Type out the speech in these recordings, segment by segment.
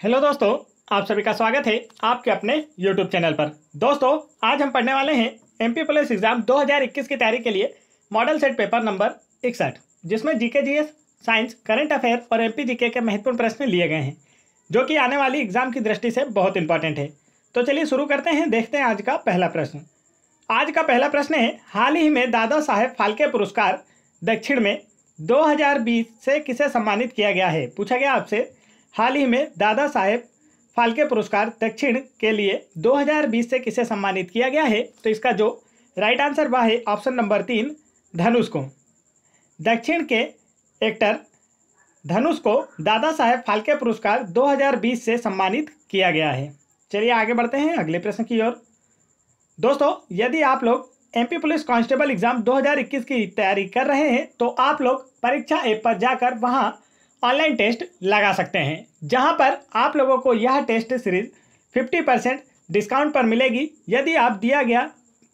Hello दोस्तों, आप सभी का स्वागत है आपके अपने यूट्यूब चैनल पर। दोस्तों, आज हम पढ़ने वाले हैं एमपी पुलिस एग्जाम 2021 की तैयारी के लिए मॉडल सेट पेपर नंबर 61, जिसमें GK GS, science, current affair और एमपी जीके के महत्वपूर्ण प्रश्न लिए गए हैं, जो कि आने वाली एग्जाम की दृष्टि से बहुत इंपॉर्टेंट है। तो चलिए शुरू करते हैं। देखते हैं आज का पहला प्रश्न। आज का पहला प्रश्न है, हाल ही में दादा साहेब फाल्के पुरस्कार दक्षिण में 2020 से किसे सम्मानित किया गया है। पूछा गया आपसे, हाल ही में दादा साहेब फाल्के पुरस्कार दक्षिण के लिए 2020 से किसे सम्मानित किया गया है। तो इसका जो राइट आंसर वह है ऑप्शन नंबर 3, धनुष को। दक्षिण के एक्टर धनुष को दादा साहेब फाल्के पुरस्कार 2020 से सम्मानित किया गया है। चलिए आगे बढ़ते हैं अगले प्रश्न की ओर। दोस्तों, यदि आप लोग एमपी पुलिस कांस्टेबल एग्जाम 2021 की तैयारी कर रहे हैं तो आप लोग परीक्षा ऐप पर जाकर वहां ऑनलाइन टेस्ट लगा सकते हैं, जहां पर आप लोगों को यह टेस्ट सीरीज 50% डिस्काउंट पर मिलेगी यदि आप दिया गया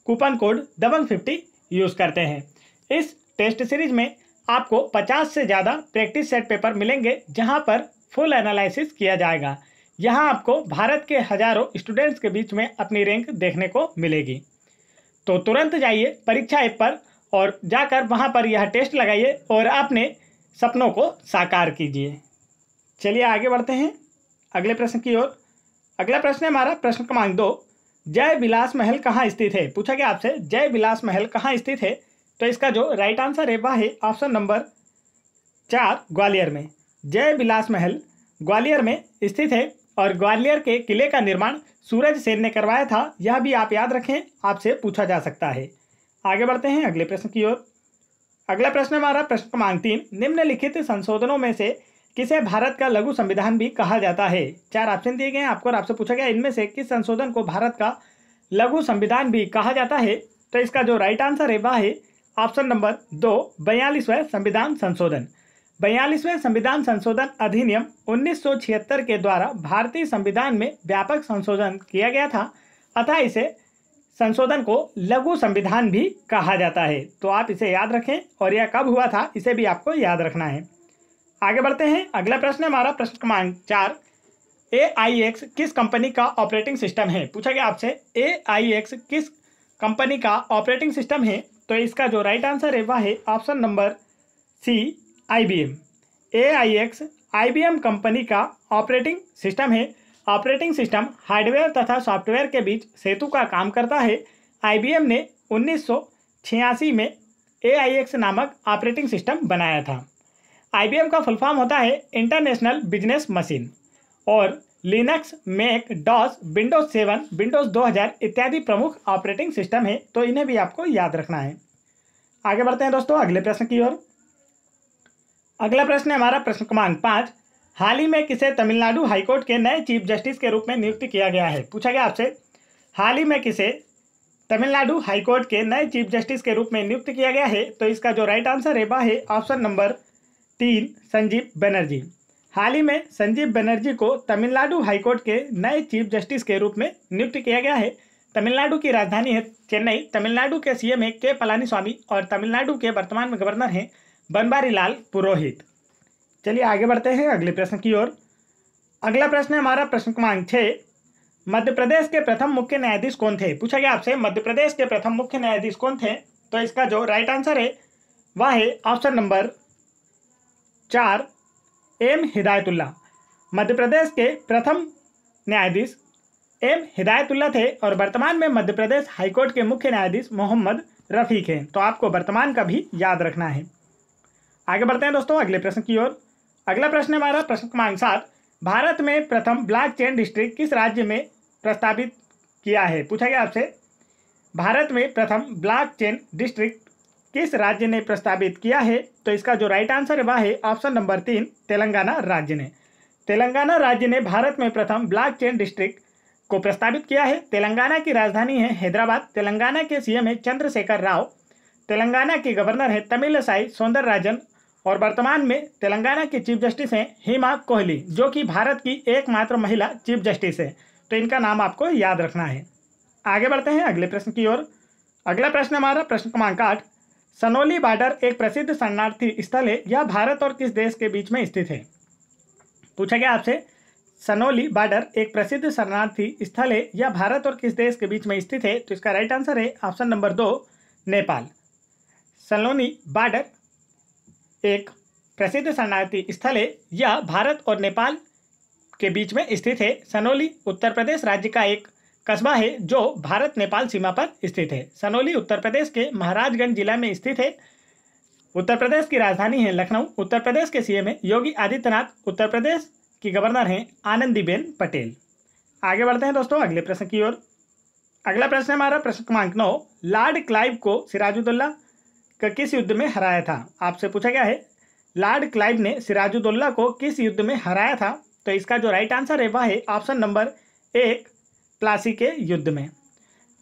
कूपन कोड दबंग50 यूज़ करते हैं। इस टेस्ट सीरीज में आपको 50 से ज़्यादा प्रैक्टिस सेट पेपर मिलेंगे, जहां पर फुल एनालिसिस किया जाएगा। यहां आपको भारत के हजारों स्टूडेंट्स के बीच में अपनी रैंक देखने को मिलेगी। तो तुरंत जाइए परीक्षा ऐप पर और जाकर वहां पर यह टेस्ट लगाइए और अपने सपनों को साकार कीजिए। चलिए आगे बढ़ते हैं अगले प्रश्न की ओर। अगला प्रश्न है हमारा प्रश्न क्रमांक 2, जय विलास महल कहाँ स्थित है। पूछा गया आपसे, जय विलास महल कहाँ स्थित है। तो इसका जो राइट आंसर है वह है ऑप्शन नंबर 4, ग्वालियर में। जय विलास महल ग्वालियर में स्थित है और ग्वालियर के किले का निर्माण सूरज सेन ने करवाया था। यह भी आप याद रखें, आपसे पूछा जा सकता है। आगे बढ़ते हैं अगले प्रश्न की ओर। अगला प्रश्न हमारा प्रश्न क्रमांक 3, निम्नलिखित संशोधनों में से किसे भारत का लघु संविधान भी कहा जाता है। 4 ऑप्शन दिए गए हैं आपको और आपसे पूछा गया इनमें से किस संशोधन को भारत का लघु संविधान भी कहा जाता है। तो इसका जो राइट आंसर है वह है ऑप्शन नंबर 2, 42वें संविधान संशोधन। 42वें संविधान संशोधन अधिनियम 1976 के द्वारा भारतीय संविधान में व्यापक संशोधन किया गया था, अतः इसे संशोधन को लघु संविधान भी कहा जाता है। तो आप इसे याद रखें और यह कब हुआ था इसे भी आपको याद रखना है। आगे बढ़ते हैं अगला प्रश्न हमारा प्रश्न क्रमांक 4, AIX किस कंपनी का ऑपरेटिंग सिस्टम है। पूछा गया आपसे, AIX किस कंपनी का ऑपरेटिंग सिस्टम है। तो इसका जो राइट आंसर है वह है option number C, IBM। AIX IBM company का ऑपरेटिंग सिस्टम है। ऑपरेटिंग सिस्टम हार्डवेयर तथा सॉफ्टवेयर के बीच सेतु का काम करता है। IBM ने 1986 में AIX नामक ऑपरेटिंग सिस्टम बनाया था। IBM का फुल फॉर्म होता है इंटरनेशनल बिजनेस मशीन और Linux, Mac, DOS, Windows 7, Windows 2000 इत्यादि प्रमुख ऑपरेटिंग सिस्टम है। तो इन्हें भी आपको याद रखना है। आगे बढ़ते हैं दोस्तों अगले प्रश्न की ओर। अगला प्रश्न है हमारा प्रश्न क्रमांक 5, हाल ही में किसे तमिलनाडु हाईकोर्ट के नए चीफ जस्टिस के रूप में नियुक्त किया गया है। पूछा गया आपसे, हाल ही में किसे तमिलनाडु हाईकोर्ट के नए चीफ जस्टिस के रूप में नियुक्त किया गया है। तो इसका जो राइट आंसर है वह है ऑप्शन नंबर 3, संजीव बनर्जी। हाल ही में संजीव बनर्जी को तमिलनाडु हाईकोर्ट के नए चीफ जस्टिस के रूप में नियुक्त किया गया है। तमिलनाडु की राजधानी है चेन्नई। तमिलनाडु के CM है के पलानीस्वामी और तमिलनाडु के वर्तमान में गवर्नर हैं बनवारीलाल पुरोहित। चलिए आगे बढ़ते हैं अगले प्रश्न की ओर। अगला प्रश्न है हमारा प्रश्न क्रमांक 6, मध्य प्रदेश के प्रथम मुख्य न्यायाधीश कौन थे। पूछा गया आपसे, मध्य प्रदेश के प्रथम मुख्य न्यायाधीश कौन थे। तो इसका जो राइट आंसर है वह है option number 4, M Hidayatullah. Madhya Pradesh के प्रथम न्यायाधीश M हिदायतुल्ला थे और वर्तमान में मध्य प्रदेश हाईकोर्ट के मुख्य न्यायाधीश मोहम्मद रफीक हैं। तो आपको वर्तमान का भी याद रखना है। आगे बढ़ते हैं दोस्तों अगले प्रश्न की ओर। अगला प्रश्न है हमारा प्रश्न क्रमांक 7, भारत में प्रथम ब्लॉकचेन डिस्ट्रिक्ट किस राज्य में प्रस्तावित किया है। पूछा गया आपसे, भारत में प्रथम ब्लॉकचेन डिस्ट्रिक्ट किस राज्य ने प्रस्तावित किया है। तो इसका जो राइट आंसर है वह है ऑप्शन नंबर 3, तेलंगाना राज्य ने। तेलंगाना राज्य ने भारत में प्रथम ब्लॉकचेन डिस्ट्रिक्ट को प्रस्तावित किया है। तेलंगाना की राजधानी है हैदराबाद। तेलंगाना के CM है चंद्रशेखर राव। तेलंगाना की गवर्नर है तमिलिसाई सौंदरराजन और वर्तमान में तेलंगाना की चीफ जस्टिस हैं हेमा कोहली, जो कि भारत की एकमात्र महिला चीफ जस्टिस है। तो इनका नाम आपको याद रखना है। आगे बढ़ते हैं अगले प्रश्न की ओर। अगला प्रश्न हमारा प्रश्न क्रमांक 8, सनोली बॉर्डर एक प्रसिद्ध शरणार्थी स्थल है, यह भारत और किस देश के बीच में स्थित है। पूछा गया आपसे, सनोली बॉर्डर एक प्रसिद्ध शरणार्थी स्थल है यह भारत और किस देश के बीच में स्थित है? तो इसका राइट आंसर है option number 2 Nepal. Sanauli border एक प्रसिद्ध शरणार्थी स्थल है यह भारत और नेपाल के बीच में स्थित है। सनोली उत्तर प्रदेश राज्य का एक कस्बा है जो भारत नेपाल सीमा पर स्थित है। सनोली उत्तर प्रदेश के महाराजगंज जिला में स्थित है। उत्तर प्रदेश की राजधानी है लखनऊ। उत्तर प्रदेश के सीएम है योगी आदित्यनाथ। उत्तर प्रदेश की गवर्नर हैं आनंदीबेन पटेल। आगे बढ़ते हैं दोस्तों अगले प्रश्न की ओर। अगला प्रश्न हमारा प्रश्न क्रमांक 9। लॉर्ड क्लाइव को सिराजुद्दौला का किस युद्ध में हराया था? आपसे पूछा गया है लॉर्ड क्लाइव ने सिराजुद्दौला को किस युद्ध में हराया था? तो इसका जो राइट आंसर है वह है ऑप्शन नंबर 1 प्लासी के युद्ध में।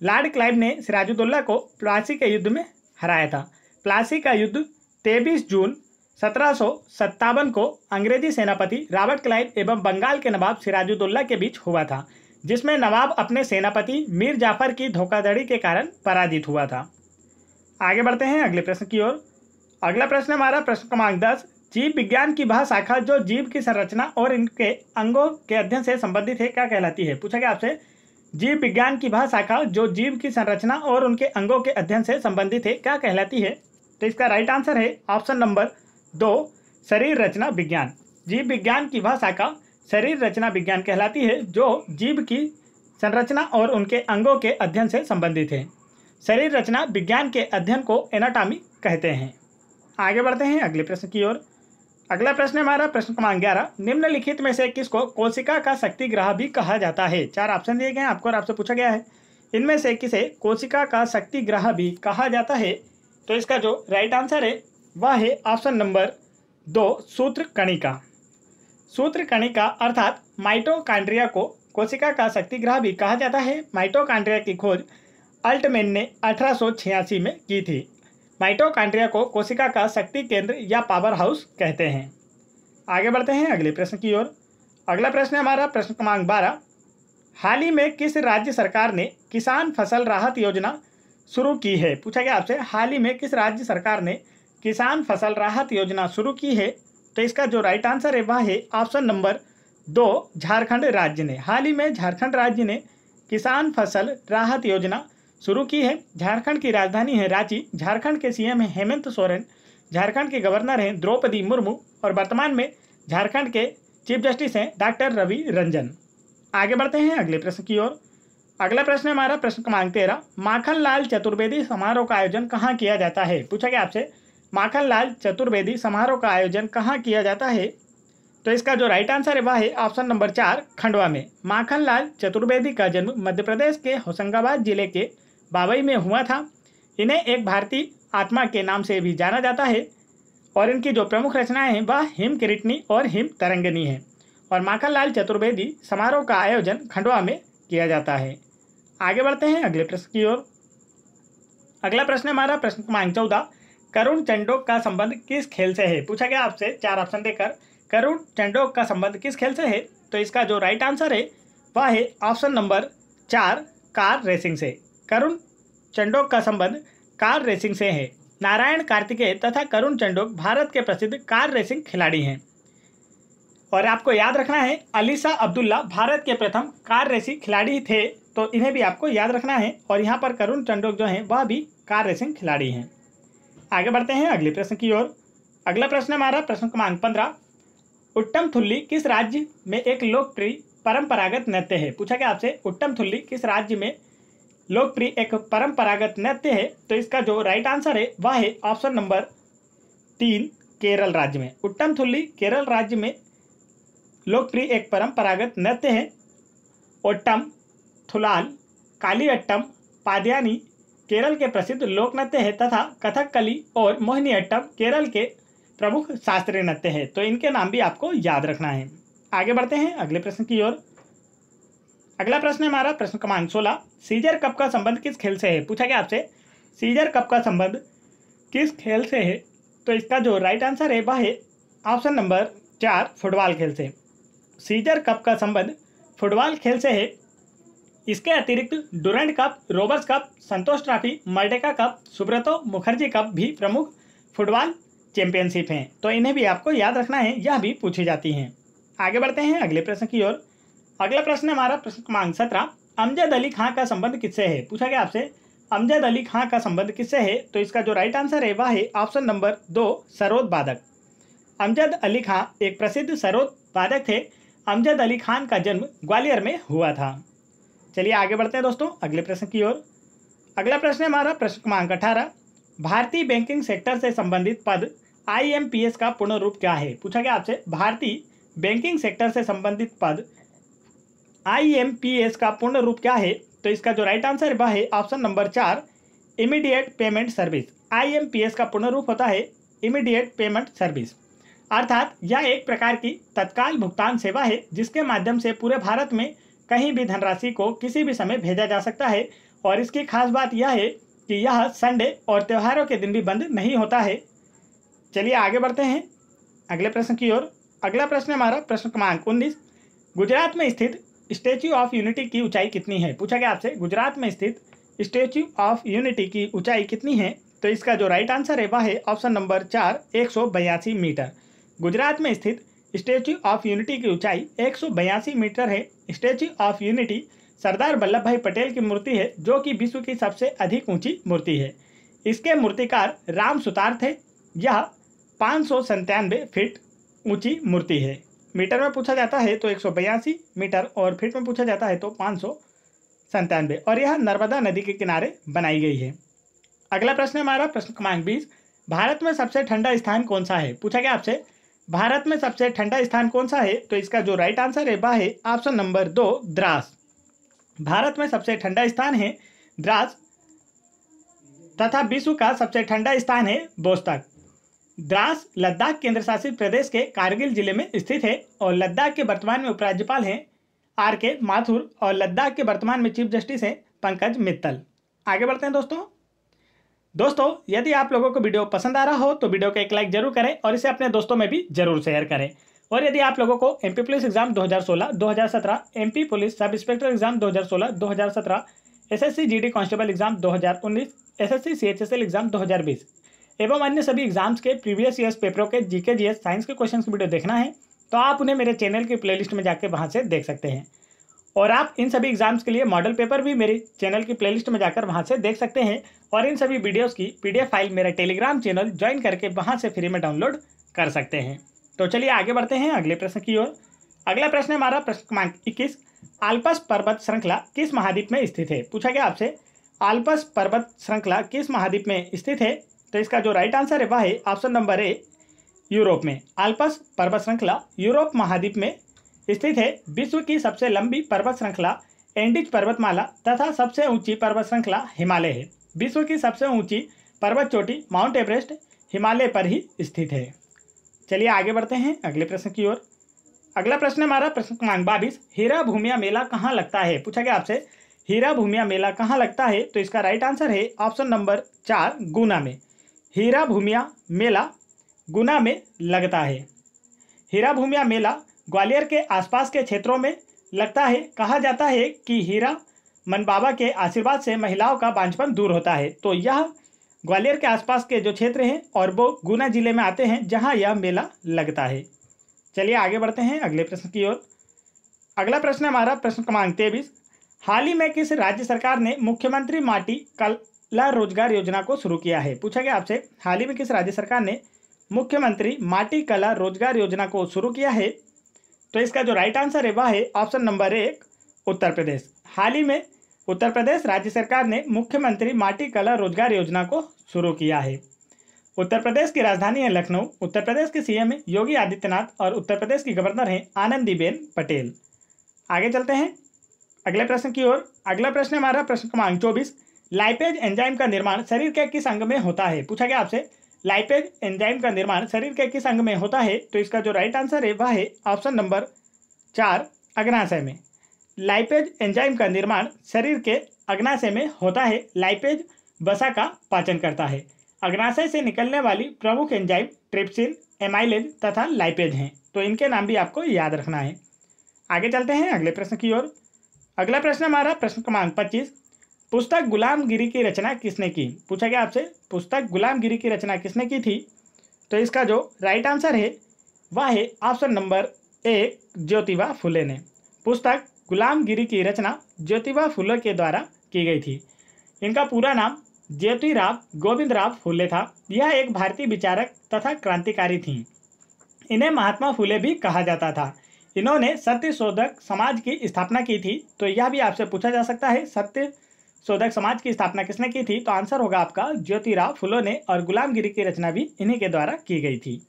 लॉर्ड क्लाइव ने सिराजुद्दौला को प्लासी के युद्ध में हराया था। प्लासी का युद्ध 23 जून 1757 को अंग्रेजी सेनापति रॉबर्ट क्लाइव एवं बंगाल के नवाब सिराजुद्दौला के बीच हुआ था, जिसमें नवाब अपने सेनापति मीर जाफर की धोखाधड़ी के कारण पराजित हुआ था। आगे बढ़ते हैं अगले प्रश्न की ओर। अगला प्रश्न हमारा प्रश्न क्रमांक 10। जीव विज्ञान की वह शाखा जो जीव की संरचना और इनके अंगों के अध्ययन से संबंधित है क्या कहलाती है? पूछा गया आपसे जीव विज्ञान की वह शाखा जो जीव की संरचना और उनके अंगों के अध्ययन से संबंधित है क्या कहलाती है? तो इसका राइट आंसर है ऑप्शन नंबर 2 शरीर रचना विज्ञान। जीव विज्ञान की वह शाखा शरीर रचना विज्ञान कहलाती है जो जीव की संरचना और उनके अंगों के अध्ययन से संबंधित है। शरीर रचना विज्ञान के अध्ययन को एनाटॉमी कहते हैं। आगे बढ़ते हैं अगले प्रश्न की ओर। अगला प्रश्न हमारा प्रश्न क्रमांक 11। निम्नलिखित में से किसको कोशिका का शक्ति ग्रह भी कहा जाता है? 4 ऑप्शन दिए गए हैं आपको और आपसे पूछा गया है इनमें से किसे कोशिका का शक्ति ग्रह भी कहा जाता है? तो इसका जो राइट आंसर है वह है ऑप्शन नंबर 2 सूत्र कणिका। सूत्र कणिका अर्थात माइटोकॉन्ड्रिया को कोशिका का शक्ति ग्रह भी कहा जाता है। माइटोकॉन्ड्रिया की खोज अल्टमैन ने 1886 में की थी। माइटोकॉन्ड्रिया को कोशिका का शक्ति केंद्र या पावर हाउस कहते हैं। आगे बढ़ते हैं अगले प्रश्न की ओर। अगला प्रश्न हमारा प्रश्न क्रमांक 12। हाल ही में किस राज्य सरकार ने किसान फसल राहत योजना शुरू की है? पूछा गया आपसे हाल ही में किस राज्य सरकार ने किसान फसल राहत योजना शुरू की है? तो इसका जो राइट आंसर है वह है ऑप्शन नंबर 2 झारखंड राज्य ने। हाल ही में झारखंड राज्य ने किसान फसल राहत योजना शुरू की है। झारखंड की राजधानी है रांची। झारखंड के सीएम हैं हेमंत सोरेन। झारखंड के गवर्नर हैं द्रौपदी मुर्मू और वर्तमान में झारखंड के चीफ जस्टिस हैं डॉक्टर रवि रंजन। आगे बढ़ते हैं अगले प्रश्न की ओर। अगला प्रश्न हमारा प्रश्न क्रमांक 13। माखनलाल चतुर्वेदी समारोह का आयोजन कहाँ किया जाता है? पूछा गया आपसे माखनलाल चतुर्वेदी समारोह का आयोजन कहाँ किया जाता है? तो इसका जो राइट आंसर है वह है ऑप्शन नंबर 4 खंडवा में। माखनलाल चतुर्वेदी का जन्म मध्य प्रदेश के होशंगाबाद जिले के बाबई में हुआ था। इन्हें एक भारतीय आत्मा के नाम से भी जाना जाता है और इनकी जो प्रमुख रचनाएं हैं वह हिम किरीटनी और हिम तरंगिनी है। और माखनलाल चतुर्वेदी समारोह का आयोजन खंडवा में किया जाता है। आगे बढ़ते हैं अगले प्रश्न की ओर। अगला प्रश्न हमारा प्रश्न क्रमांक 14। करुण चंडोक का संबंध किस खेल से है? पूछा गया आपसे 4 ऑप्शन देकर करुण चंडोक का संबंध किस खेल से है? तो इसका जो राइट आंसर है वह है ऑप्शन नंबर 4 कार रेसिंग से। करुण चंडोक का संबंध कार रेसिंग से है। नारायण कार्तिकेय तथा करुण चंडोक भारत के प्रसिद्ध कार रेसिंग खिलाड़ी हैं। और आपको याद रखना है अलीशा अब्दुल्ला भारत के प्रथम कार रेसिंग खिलाड़ी थे, तो इन्हें भी आपको याद रखना है। और यहाँ पर करुण चंडोक जो हैं वह भी कार रेसिंग खिलाड़ी हैं। आगे बढ़ते हैं अगले प्रश्न की ओर। अगला प्रश्न हमारा प्रश्न क्रमांक 15। उट्टम थुल्ली किस राज्य में एक लोकप्रिय परंपरागत नृत्य है? पूछा गया आपसे उट्टम थुल्ली किस राज्य में लोकप्रिय एक परंपरागत नृत्य है? तो इसका जो राइट आंसर है वह है ऑप्शन नंबर 3 केरल राज्य में। उट्टम थुल्ली केरल राज्य में लोकप्रिय एक परंपरागत नृत्य है। ओट्टम, थुलाल, कालियट्टम, पादयानी केरल के प्रसिद्ध लोक नृत्य है तथा कथकली और मोहिनीअट्टम केरल के प्रमुख शास्त्रीय नृत्य है। तो इनके नाम भी आपको याद रखना है। आगे बढ़ते हैं अगले प्रश्न की ओर। अगला प्रश्न हमारा प्रश्न क्रमांक 16। सीजर कप का संबंध किस खेल से है? पूछा गया आपसे सीजर कप का संबंध किस खेल से है? तो इसका जो राइट आंसर है वह है ऑप्शन नंबर 4 फुटबॉल खेल से। सीजर कप का संबंध फुटबॉल खेल से है। इसके अतिरिक्त Durand cup, Roberts cup, Santosh trophy, Merdeka cup, Subroto Mukherjee cup भी प्रमुख फुटबॉल चैंपियनशिप हैं। तो इन्हें भी आपको याद रखना है, यह भी पूछी जाती हैं। आगे बढ़ते हैं अगले प्रश्न की ओर। अगला प्रश्न है हमारा प्रश्न क्रमांक 17, अमजद अली खां का संबंध किससे है? पूछा गया आपसे अमजद अली खां का संबंध किससे है? तो इसका जो राइट आंसर है वह है ऑप्शन नंबर 2 सरोद वादक। अमजद अली खां एक प्रसिद्ध सरोद वादक थे। अमजद अली खान का जन्म ग्वालियर में हुआ था। चलिए आगे बढ़ते हैं दोस्तों अगले प्रश्न की ओर। अगला प्रश्न है हमारा प्रश्न क्रमांक 18, भारतीय बैंकिंग सेक्टर से संबंधित पद IMPS का पूर्ण रूप क्या है? पूछा गया आपसे भारतीय बैंकिंग सेक्टर से संबंधित पद IMPS का पूर्ण रूप क्या है? तो इसका जो राइट आंसर है वह है option number 4 immediate payment service. IMPS का पूर्ण रूप होता है इमीडिएट पेमेंट सर्विस, अर्थात यह एक प्रकार की तत्काल भुगतान सेवा है जिसके माध्यम से पूरे भारत में कहीं भी धनराशि को किसी भी समय भेजा जा सकता है। और इसकी खास बात यह है कि यह संडे और त्योहारों के दिन भी बंद नहीं होता है। चलिए आगे बढ़ते हैं अगले प्रश्न की ओर। अगला प्रश्न हमारा प्रश्न क्रमांक 19, गुजरात में स्थित स्टैच्यू ऑफ यूनिटी की ऊंचाई कितनी है? पूछा गया आपसे गुजरात में स्थित स्टैच्यू ऑफ यूनिटी की ऊंचाई कितनी है? तो इसका जो राइट आंसर है वह है ऑप्शन नंबर 4 182 मीटर। गुजरात में स्थित स्टैच्यू ऑफ यूनिटी की ऊंचाई 182 मीटर है। Statue of unity Sardar Vallabh भाई पटेल की मूर्ति है जो कि विश्व की सबसे अधिक ऊंची मूर्ति है। इसके मूर्तिकार राम सुतार थे। यह 597 फीट ऊंची मूर्ति है। मीटर में पूछा जाता है तो 182 मीटर और फीट में पूछा जाता है तो 597, और यह नर्मदा नदी के किनारे बनाई गई है। अगला प्रश्न है हमारा प्रश्न क्रमांक 20, भारत में सबसे ठंडा स्थान कौन सा है? पूछा गया आपसे भारत में सबसे ठंडा स्थान कौन सा है? तो इसका जो राइट आंसर है वह है ऑप्शन नंबर 2 द्रास। भारत में सबसे ठंडा स्थान है द्रास तथा विश्व का सबसे ठंडा स्थान है बोस्टक। द्रास लद्दाख केंद्र शासित प्रदेश के कारगिल जिले में स्थित है और लद्दाख के वर्तमान में उपराज्यपाल हैं RK माथुर और लद्दाख के वर्तमान में चीफ जस्टिस हैं पंकज मित्तल। आगे बढ़ते हैं दोस्तों यदि आप लोगों को वीडियो पसंद आ रहा हो तो वीडियो को एक लाइक जरूर करें और इसे अपने दोस्तों में भी जरूर शेयर करें। और यदि आप लोगों को MP police exam 2016, 2017, MP police sub inspector exam 2016, 2017, SSC GD constable exam 2019, SSC CHSL exam 2020 एवं अन्य सभी एग्जाम्स के प्रीवियस ईयर्स पेपरों के GK GS साइंस के क्वेश्चन की वीडियो देखना है तो आप उन्हें मेरे चैनल की प्लेलिस्ट में जाकर वहां से देख सकते हैं। और आप इन सभी एग्जाम्स के लिए मॉडल पेपर भी मेरे चैनल की प्लेलिस्ट में जाकर वहां से देख सकते हैं। और इन सभी वीडियोस की PDF फाइल मेरा टेलीग्राम चैनल ज्वाइन करके वहां से फ्री में डाउनलोड कर सकते हैं। तो चलिए आगे बढ़ते हैं अगले प्रश्न की ओर। अगला प्रश्न है हमारा प्रश्न क्रमांक 21, आल्पस पर्वत श्रृंखला किस महाद्वीप में स्थित है? पूछा गया आपसे आल्पस पर्वत श्रृंखला किस महाद्वीप में स्थित है? तो इसका जो राइट आंसर है वह है ऑप्शन नंबर A यूरोप में। आल्पस पर्वत श्रृंखला यूरोप महाद्वीप में स्थित है। विश्व की सबसे लंबी पर्वत श्रृंखला एंडीज पर्वतमाला तथा सबसे ऊंची पर्वत श्रृंखला हिमालय है। विश्व की सबसे ऊंची पर्वत चोटी माउंट एवरेस्ट हिमालय पर ही स्थित है। चलिए आगे बढ़ते हैं अगले प्रश्न की ओर। अगला प्रश्न हमारा प्रश्न क्रमांक 22, हीरा भूमिया मेला कहाँ लगता है? पूछा गया आपसे हीरा भूमिया मेला कहाँ लगता है? तो इसका राइट आंसर है ऑप्शन नंबर 4 गुना में। हीरा भूमिया मेला गुना में लगता है। हीरा भूमिया मेला ग्वालियर के आसपास के क्षेत्रों में लगता है। कहा जाता है कि हीरा मन बाबा के आशीर्वाद से महिलाओं का बांझपन दूर होता है। तो यह ग्वालियर के आसपास के जो क्षेत्र हैं और वो गुना जिले में आते हैं जहां यह मेला लगता है। चलिए आगे बढ़ते हैं अगले प्रश्न की ओर। अगला प्रश्न हमारा प्रश्न क्रमांक 23, हाल ही में किस राज्य सरकार ने मुख्यमंत्री माटी कला रोजगार योजना को शुरू किया है? पूछा गया आपसे हाल ही में किस राज्य सरकार ने मुख्यमंत्री माटी कला रोजगार योजना को शुरू किया है? तो इसका जो राइट आंसर है वह है ऑप्शन नंबर 1 उत्तर प्रदेश। हाल ही में उत्तर प्रदेश राज्य सरकार ने मुख्यमंत्री माटी कला रोजगार योजना को शुरू किया है। उत्तर प्रदेश की राजधानी है लखनऊ। उत्तर प्रदेश के CM हैं योगी आदित्यनाथ और उत्तर प्रदेश की गवर्नर हैं आनंदीबेन पटेल। आगे चलते हैं अगले प्रश्न की ओर। अगला प्रश्न हमारा प्रश्न क्रमांक 24, लाइपेज एंजाइम का निर्माण शरीर के किस अंग में होता है? पूछा गया आपसे लाइपेज एंजाइम का निर्माण शरीर के किस अंग में होता है? तो इसका जो राइट आंसर है वह है ऑप्शन नंबर 4 अग्नाशय में। लाइपेज एंजाइम का निर्माण शरीर के अग्नाशय में होता है। लाइपेज वसा का पाचन करता है। अग्नाशय से निकलने वाली प्रमुख एंजाइम ट्रिप्सिन, एमाइलेज तथा लाइपेज हैं। तो इनके नाम भी आपको याद रखना है। आगे चलते हैं अगले प्रश्न की ओर। अगला प्रश्न हमारा प्रश्न क्रमांक 25, पुस्तक गुलामगिरी की रचना किसने की? पूछा गया आपसे पुस्तक गुलामगिरी की रचना किसने की थी? तो इसका जो राइट आंसर है वह है ऑप्शन नंबर 1 ज्योतिबा फुले ने। पुस्तक गुलामगिरी की रचना ज्योतिबा फुले के द्वारा की गई थी। इनका पूरा नाम ज्योतिराव गोविंदराव फुले था। यह एक भारतीय विचारक तथा क्रांतिकारी थीं। इन्हें महात्मा फुले भी कहा जाता था। इन्होंने सत्य शोधक समाज की स्थापना की थी। तो यह भी आपसे पूछा जा सकता है, सत्य शोधक समाज की स्थापना किसने की थी? तो आंसर होगा आपका ज्योतिराव फुले ने, और गुलामगिरी की रचना भी इन्हीं के द्वारा की गई थी।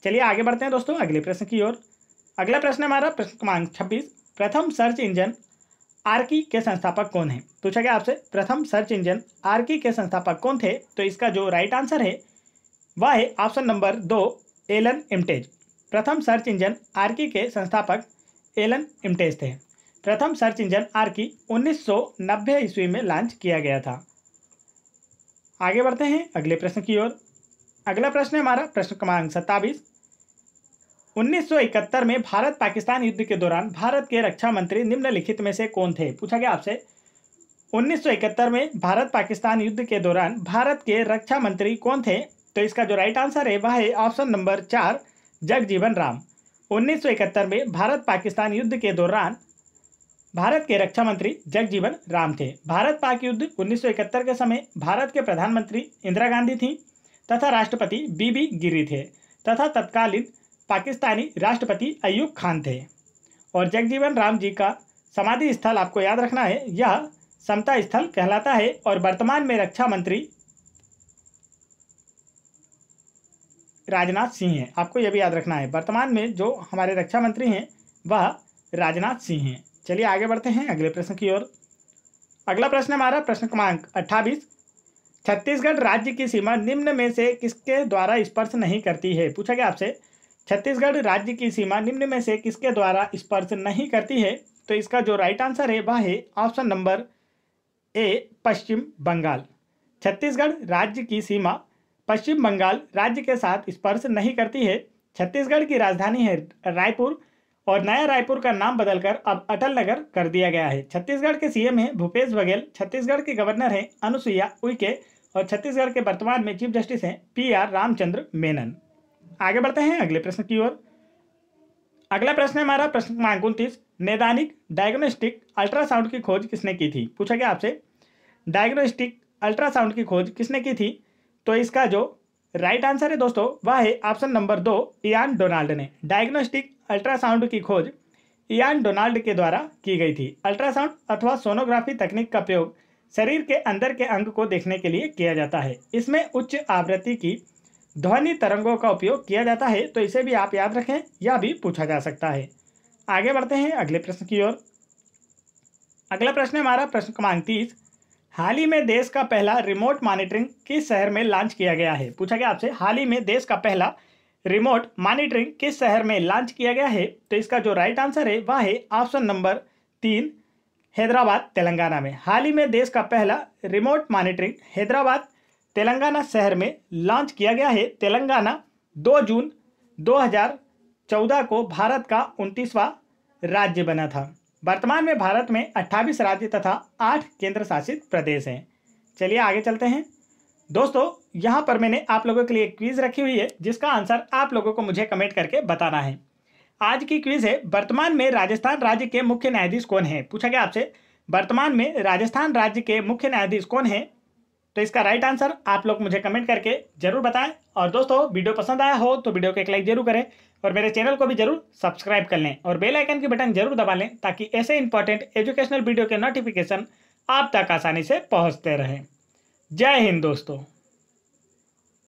चलिए आगे बढ़ते हैं दोस्तों अगले प्रश्न की ओर। अगला प्रश्न हमारा प्रश्न क्रमांक 26। प्रथम सर्च इंजन आर्की के संस्थापक कौन है? पूछा गया आपसे, प्रथम सर्च इंजन आर्की के संस्थापक कौन थे? तो इसका जो राइट आंसर है वह है ऑप्शन नंबर 2, एलन इम्टेज। प्रथम सर्च इंजन आर्की के संस्थापक एलन इम्टेज थे। प्रथम सर्च इंजन आर्की 1990 ईस्वी में लॉन्च किया गया था। आगे बढ़ते हैं अगले प्रश्न की ओर। अगला प्रश्न है हमारा प्रश्न क्रमांक 27। 1971 में भारत पाकिस्तान युद्ध के दौरान भारत के रक्षा मंत्री निम्नलिखित में से कौन थे? पूछा गया आपसे, 1971 में भारत पाकिस्तान युद्ध के दौरान भारत के रक्षा मंत्री कौन थे? तो इसका जो राइट आंसर है वह है ऑप्शन नंबर 4, जगजीवन राम। 1971 में भारत पाकिस्तान युद्ध के दौरान भारत के रक्षा मंत्री जगजीवन राम थे। भारत पाक युद्ध 1971 के समय भारत के प्रधानमंत्री इंदिरा गांधी थी तथा राष्ट्रपति बीबी गिरी थे तथा तत्कालीन पाकिस्तानी राष्ट्रपति अयूब खान थे। और जगजीवन राम जी का समाधि स्थल आपको याद रखना है, यह समता स्थल कहलाता है। और वर्तमान में रक्षा मंत्री राजनाथ सिंह हैं। आपको यह भी याद रखना है, वर्तमान में जो हमारे रक्षा मंत्री हैं वह राजनाथ सिंह हैं। चलिए आगे बढ़ते हैं अगले प्रश्न की ओर। अगला प्रश्न हमारा प्रश्न क्रमांक 28। छत्तीसगढ़ राज्य की सीमा निम्न में से किसके द्वारा स्पर्श नहीं करती है? पूछा गया आपसे, छत्तीसगढ़ राज्य की सीमा निम्न में से किसके द्वारा स्पर्श नहीं करती है? तो इसका जो राइट आंसर है वह है ऑप्शन नंबर ए, पश्चिम बंगाल। छत्तीसगढ़ राज्य की सीमा पश्चिम बंगाल राज्य के साथ स्पर्श नहीं करती है। छत्तीसगढ़ की राजधानी है रायपुर और नया रायपुर का नाम बदलकर अब अटल नगर कर दिया गया है। छत्तीसगढ़ के सीएम हैं भूपेश बघेल, छत्तीसगढ़ के गवर्नर हैं अनुसुईया उइके और छत्तीसगढ़ के वर्तमान में चीफ जस्टिस हैं PR रामचंद्र मेनन। आगे बढ़ते हैं अगले प्रश्न की ओर। अगला प्रश्न है हमारा प्रश्न क्रमांक 29। नैदानिक डायग्नोस्टिक अल्ट्रासाउंड की खोज किसने की थी? पूछा गया आपसे, डायग्नोस्टिक अल्ट्रासाउंड की खोज किसने की थी? तो इसका जो राइट आंसर है दोस्तों वह है ऑप्शन नंबर 2, इयान डोनाल्ड ने। डायग्नोस्टिक अल्ट्रासाउंड की खोज इयान डोनाल्ड के द्वारा की गई थी। अल्ट्रासाउंड अथवा सोनोग्राफी तकनीक का प्रयोग शरीर के अंदर के अंग को देखने के लिए किया जाता है। इसमें उच्च आवृत्ति की ध्वनि तरंगों का उपयोग किया जाता है। तो इसे भी आप याद रखें, यह भी पूछा जा सकता है। आगे बढ़ते हैं अगले प्रश्न की ओर। अगला प्रश्न है हमारा प्रश्न क्रमांक 30। हाल ही में देश का पहला रिमोट मॉनिटरिंग किस शहर में लॉन्च किया गया है? पूछा गया आपसे, हाल ही में देश का पहला रिमोट मॉनिटरिंग किस शहर में लॉन्च किया गया है? तो इसका जो राइट आंसर है वह है ऑप्शन नंबर 3, हैदराबाद तेलंगाना में। हाल ही में देश का पहला रिमोट मॉनिटरिंग हैदराबाद तेलंगाना शहर में लॉन्च किया गया है। तेलंगाना 2 जून 2014 को भारत का 29वां राज्य बना था। वर्तमान में भारत में 28 राज्य तथा 8 केंद्र शासित प्रदेश हैं। चलिए आगे चलते हैं दोस्तों। यहाँ पर मैंने आप लोगों के लिए क्विज रखी हुई है जिसका आंसर आप लोगों को मुझे कमेंट करके बताना है। आज की क्विज है, वर्तमान में राजस्थान राज्य के मुख्य न्यायाधीश कौन है? पूछा गया आपसे, वर्तमान में राजस्थान राज्य के मुख्य न्यायाधीश कौन है? तो इसका राइट आंसर आप लोग मुझे कमेंट करके जरूर बताएं। और दोस्तों वीडियो पसंद आया हो तो वीडियो को एक लाइक जरूर करें और मेरे चैनल को भी जरूर सब्सक्राइब कर लें और बेल आइकन की बटन जरूर दबा लें ताकि ऐसे इंपॉर्टेंट एजुकेशनल वीडियो के नोटिफिकेशन आप तक आसानी से पहुंचते रहें। जय हिंद दोस्तों।